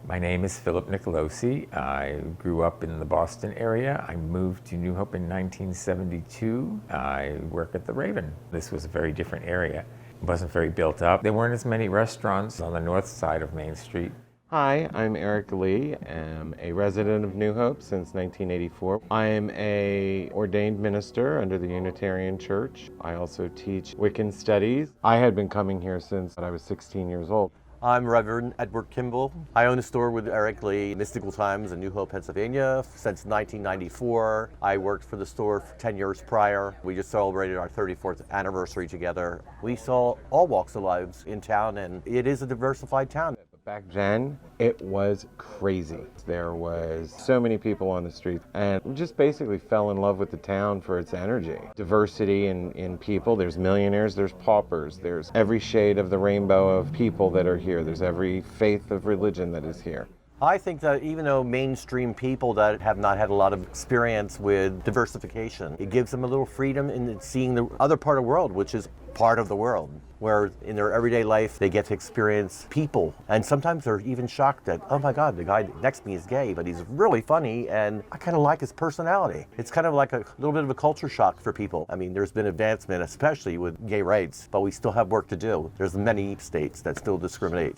My name is Philip Nicolosi. I grew up in the Boston area. I moved to New Hope in 1972. I work at the Raven. This was a very different area. It wasn't very built up. There weren't as many restaurants on the north side of Main Street. Hi, I'm Eric Lee. I'm a resident of New Hope since 1984. I'm an ordained minister under the Unitarian Church. I also teach Wiccan studies. I had been coming here since I was 16 years old. I'm Reverend Edward Kimball. I own a store with Eric Lee, Mystical Times in New Hope, Pennsylvania since 1994. I worked for the store for 10 years prior. We just celebrated our 34th anniversary together. We saw all walks of lives in town, and it is a diversified town. Back then, it was crazy. There was so many people on the street, and we just basically fell in love with the town for its energy. Diversity in people. There's millionaires, there's paupers, there's every shade of the rainbow of people that are here. There's every faith of religion that is here. I think that even though mainstream people that have not had a lot of experience with diversification, it gives them a little freedom in seeing the other part of the world, which is part of the world, where in their everyday life they get to experience people. And sometimes they're even shocked that, oh my God, the guy next to me is gay, but he's really funny and I kind of like his personality. It's kind of like a little bit of a culture shock for people. I mean, there's been advancement, especially with gay rights, but we still have work to do. There's many states that still discriminate.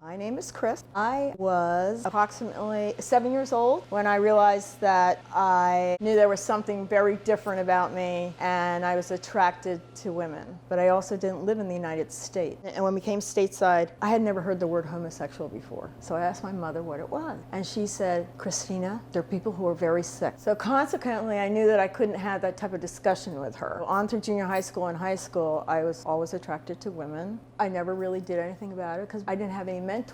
My name is Chris. I was approximately 7 years old when I realized that I knew there was something very different about me and I was attracted to women. But I also didn't live in the United States. And when we came stateside, I had never heard the word homosexual before. So I asked my mother what it was. And she said, Christina, there are people who are very sick. So consequently, I knew that I couldn't have that type of discussion with her. On through junior high school and high school, I was always attracted to women. I never really did anything about it because I didn't have any mentors.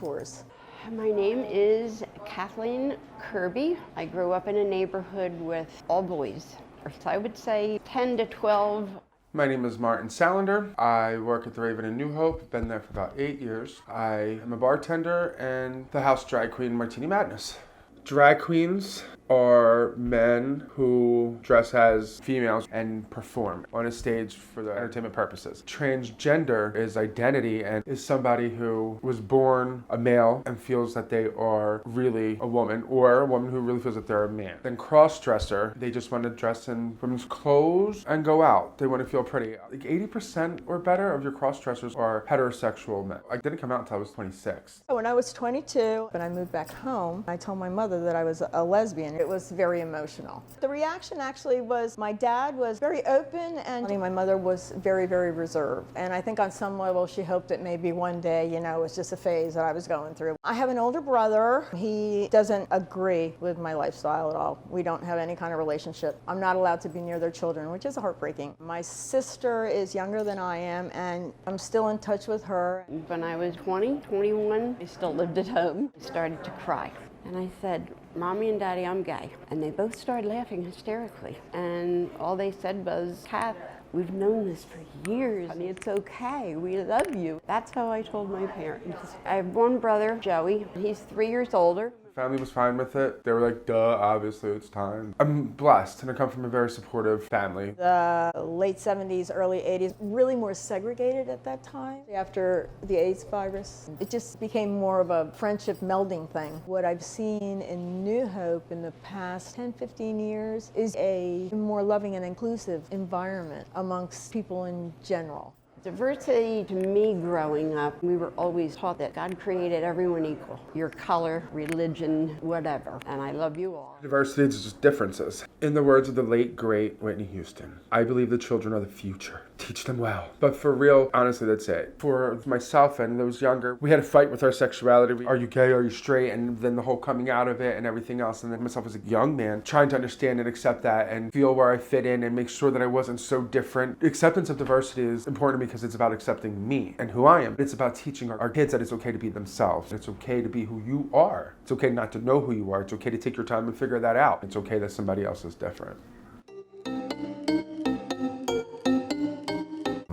My name is Kathleen Kirby. I grew up in a neighborhood with all boys. So I would say 10 to 12. My name is Martin Salander. I work at the Raven in New Hope. Been there for about 8 years. I am a bartender and the house drag queen Martini Madness. Drag queens are men who dress as females and perform on a stage for the entertainment purposes. Transgender is identity and is somebody who was born a male and feels that they are really a woman, or a woman who really feels that they're a man. Then cross-dresser, they just want to dress in women's clothes and go out. They want to feel pretty. Like 80% or better of your cross-dressers are heterosexual men. I didn't come out until I was 26. When I was 22, when I moved back home, I told my mother that I was a lesbian. It was very emotional. The reaction actually was my dad was very open and my mother was very, very reserved. And I think on some level she hoped that maybe one day, it was just a phase that I was going through. I have an older brother. He doesn't agree with my lifestyle at all. We don't have any kind of relationship. I'm not allowed to be near their children, which is heartbreaking. My sister is younger than I am and I'm still in touch with her. When I was 21, I still lived at home. I started to cry. And I said, Mommy and Daddy, I'm gay. And they both started laughing hysterically. And all they said was, Kath, we've known this for years. I mean, it's okay. We love you. That's how I told my parents. I have one brother, Joey. He's 3 years older. Family was fine with it. They were like, duh, obviously it's time. I'm blessed and I come from a very supportive family. The late 70s, early 80s, really more segregated at that time. After the AIDS virus, it just became more of a friendship melding thing. What I've seen in New Hope in the past 10, 15 years is a more loving and inclusive environment amongst people in general. Diversity, to me growing up, we were always taught that God created everyone equal. Your color, religion, whatever. And I love you all. Diversity is just differences. In the words of the late, great Whitney Houston, I believe the children are the future. Teach them well. But for real, honestly, that's it. For myself and those younger, we had a fight with our sexuality. Are you gay? Are you straight? And then the whole coming out of it and everything else. And then myself as a young man, trying to understand and accept that and feel where I fit in and make sure that I wasn't so different. Acceptance of diversity is important to me because it's about accepting me and who I am. It's about teaching our kids that it's okay to be themselves. It's okay to be who you are. It's okay not to know who you are. It's okay to take your time and figure that out. It's okay that somebody else is different.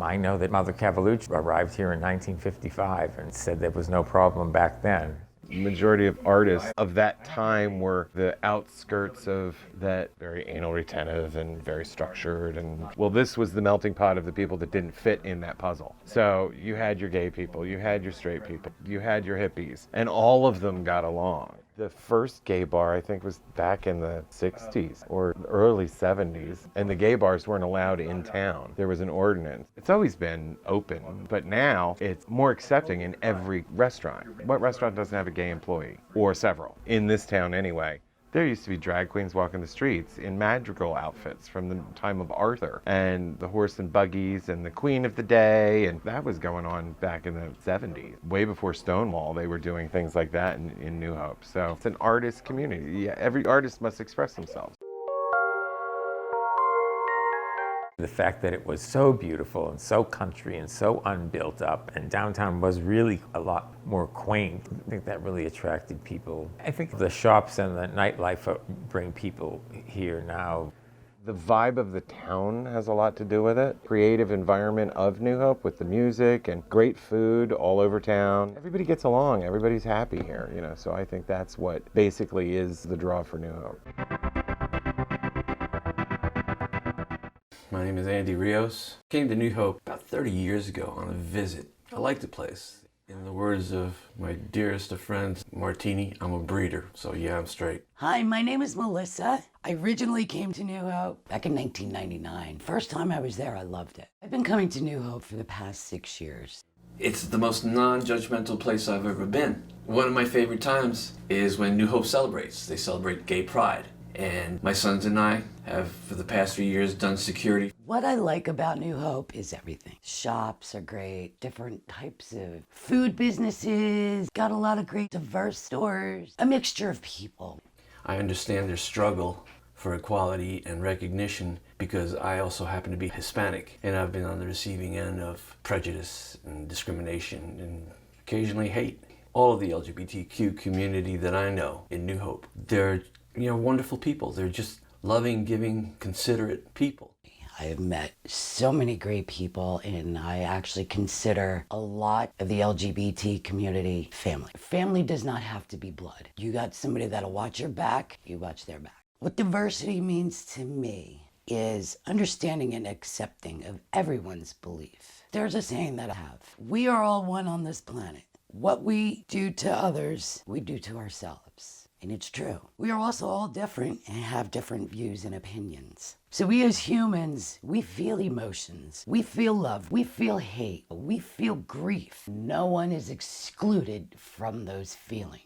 I know that Mother Cavalucci arrived here in 1955 and said there was no problem back then. Majority of artists of that time were the outskirts of that, very anal retentive and very structured. And well, this was the melting pot of the people that didn't fit in that puzzle. So you had your gay people, you had your straight people, you had your hippies, and all of them got along. The first gay bar, I think, was back in the 60s or early 70s, and the gay bars weren't allowed in town. There was an ordinance. It's always been open, but now it's more accepting in every restaurant. What restaurant doesn't have a gay employee? Or several. In this town anyway. There used to be drag queens walking the streets in madrigal outfits from the time of Arthur, and the horse and buggies and the queen of the day, and that was going on back in the 70s. Way before Stonewall, they were doing things like that in New Hope. So it's an artist community. Yeah, every artist must express themselves. The fact that it was so beautiful and so country and so unbuilt up, and downtown was really a lot more quaint. I think that really attracted people. I think the shops and the nightlife bring people here now. The vibe of the town has a lot to do with it. Creative environment of New Hope with the music and great food all over town. Everybody gets along, everybody's happy here, you know, so I think that's what basically is the draw for New Hope. My name is Andy Rios. Came to New Hope about 30 years ago on a visit. I like the place. In the words of my dearest of friends, Martini, I'm a breeder, so yeah, I'm straight. Hi, my name is Melissa. I originally came to New Hope back in 1999. First time I was there, I loved it. I've been coming to New Hope for the past 6 years. It's the most non-judgmental place I've ever been. One of my favorite times is when New Hope celebrates. They celebrate Gay Pride. And my sons and I have, for the past 3 years, done security. What I like about New Hope is everything. Shops are great, different types of food businesses, got a lot of great diverse stores, a mixture of people. I understand their struggle for equality and recognition because I also happen to be Hispanic, and I've been on the receiving end of prejudice and discrimination and occasionally hate. All of the LGBTQ community that I know in New Hope, they're wonderful people. They're just loving, giving, considerate people. I have met so many great people, and I actually consider a lot of the LGBT community family. Family does not have to be blood. You got somebody that'll watch your back, you watch their back. What diversity means to me is understanding and accepting of everyone's belief. There's a saying that I have. We are all one on this planet. What we do to others, we do to ourselves. And it's true. We are also all different and have different views and opinions. So we as humans, we feel emotions. We feel love. We feel hate. We feel grief. No one is excluded from those feelings.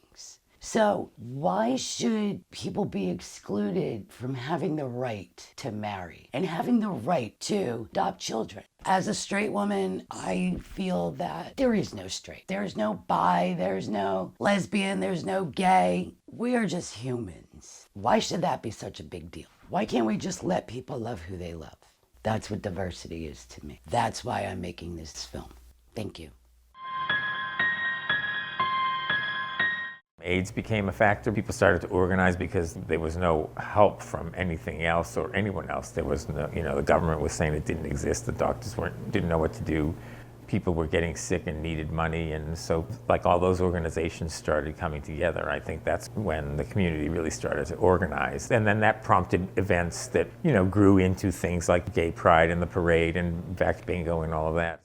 So why should people be excluded from having the right to marry and having the right to adopt children? As a straight woman, I feel that there is no straight. There's no bi, there's no lesbian, there's no gay. We are just humans. Why should that be such a big deal? Why can't we just let people love who they love? That's what diversity is to me. That's why I'm making this film. Thank you. AIDS became a factor. People started to organize because there was no help from anything else or anyone else. There was no, the government was saying it didn't exist. The doctors didn't know what to do. People were getting sick and needed money, and so like all those organizations started coming together. I think that's when the community really started to organize. And then that prompted events that, grew into things like Gay Pride and the parade and Vax Bingo and all of that.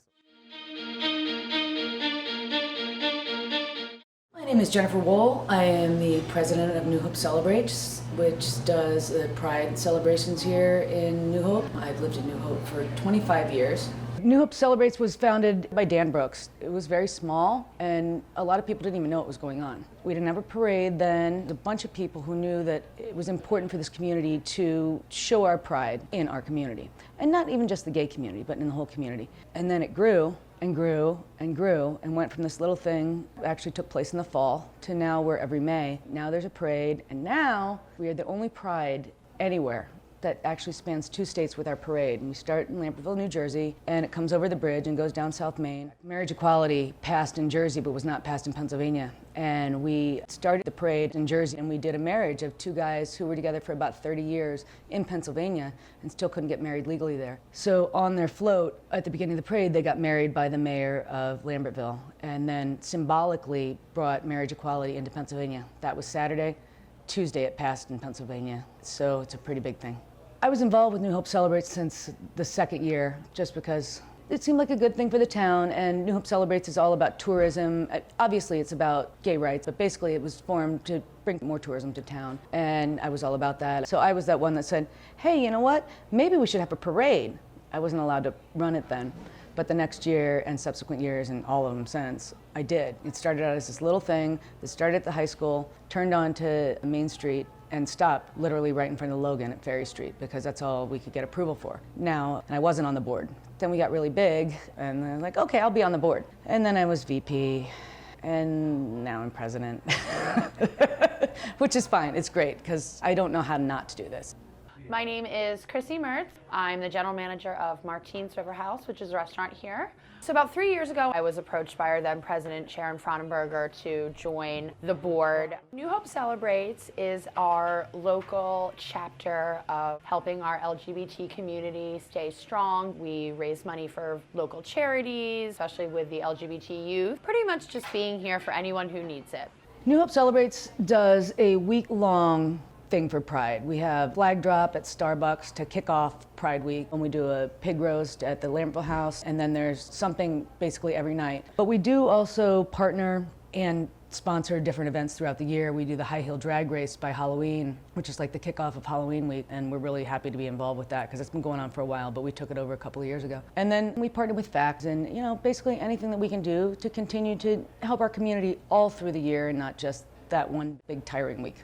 My name is Jennifer Wohl. I am the president of New Hope Celebrates, which does the Pride celebrations here in New Hope. I've lived in New Hope for 25 years. New Hope Celebrates was founded by Dan Brooks. It was very small, and a lot of people didn't even know what was going on. We didn't have a parade then. A bunch of people who knew that it was important for this community to show our pride in our community. And not even just the gay community, but in the whole community. And then it grew and grew and grew and went from this little thing, actually took place in the fall, to now we're every May. Now there's a parade, and now we are the only pride anywhere that actually spans 2 states with our parade. And we start in Lambertville, New Jersey, and it comes over the bridge and goes down South Main. Marriage equality passed in Jersey, but was not passed in Pennsylvania. And we started the parade in Jersey, and we did a marriage of 2 guys who were together for about 30 years in Pennsylvania and still couldn't get married legally there. So on their float at the beginning of the parade, they got married by the mayor of Lambertville, and then symbolically brought marriage equality into Pennsylvania. That was Saturday. Tuesday it passed in Pennsylvania, so it's a pretty big thing. I was involved with New Hope Celebrates since the 2nd year, just because it seemed like a good thing for the town, and New Hope Celebrates is all about tourism. Obviously it's about gay rights, but basically it was formed to bring more tourism to town, and I was all about that. So I was that one that said, hey, you know what, maybe we should have a parade. I wasn't allowed to run it then, but the next year and subsequent years and all of them since, I did. It started out as this little thing that started at the high school, turned on to Main Street, and stopped literally right in front of Logan at Ferry Street, because that's all we could get approval for. Now, and I wasn't on the board. Then we got really big, and they're like, okay, I'll be on the board. And then I was VP, and now I'm president. Which is fine, it's great, because I don't know how not to do this. My name is Chrissy Mertz. I'm the general manager of Martine's River House, which is a restaurant here. So about 3 years ago, I was approached by our then president, Sharon Fraunenberger, to join the board. New Hope Celebrates is our local chapter of helping our LGBT community stay strong. We raise money for local charities, especially with the LGBT youth. Pretty much just being here for anyone who needs it. New Hope Celebrates does a week-long thing for Pride. We have flag drop at Starbucks to kick off Pride Week, and we do a pig roast at the Lambertville House, and then there's something basically every night. But we do also partner and sponsor different events throughout the year. We do the high heel drag race by Halloween, which is like the kickoff of Halloween week, and we're really happy to be involved with that because it's been going on for a while, but we took it over a couple of years ago. And then we partner with FACTS, and you know, basically anything that we can do to continue to help our community all through the year and not just that one big tiring week.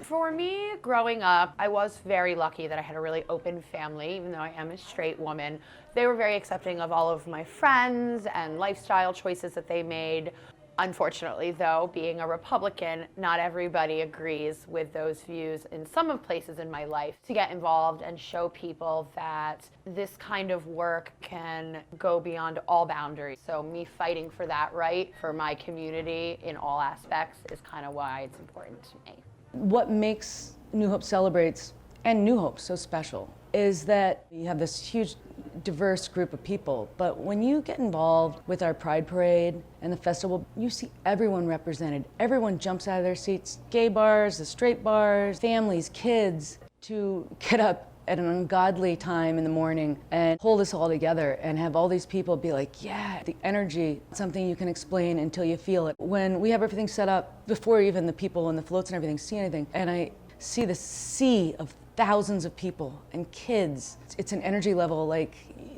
For me, growing up, I was very lucky that I had a really open family, even though I am a straight woman. They were very accepting of all of my friends and lifestyle choices that they made. Unfortunately, though, being a Republican, not everybody agrees with those views in some of places in my life. To get involved and show people that this kind of work can go beyond all boundaries. So me fighting for that right for my community in all aspects is kind of why it's important to me. What makes New Hope Celebrates and New Hope so special is that you have this huge diverse group of people, but when you get involved with our Pride Parade and the festival, you see everyone represented. Everyone jumps out of their seats, gay bars, the straight bars, families, kids, to get up at an ungodly time in the morning and hold us all together and have all these people be like, yeah, the energy, something you can explain until you feel it. When we have everything set up, before even the people and the floats and everything see anything, and I see the sea of thousands of people and kids. It's an energy level like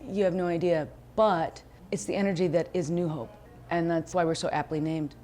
you have no idea, but it's the energy that is New Hope, and that's why we're so aptly named.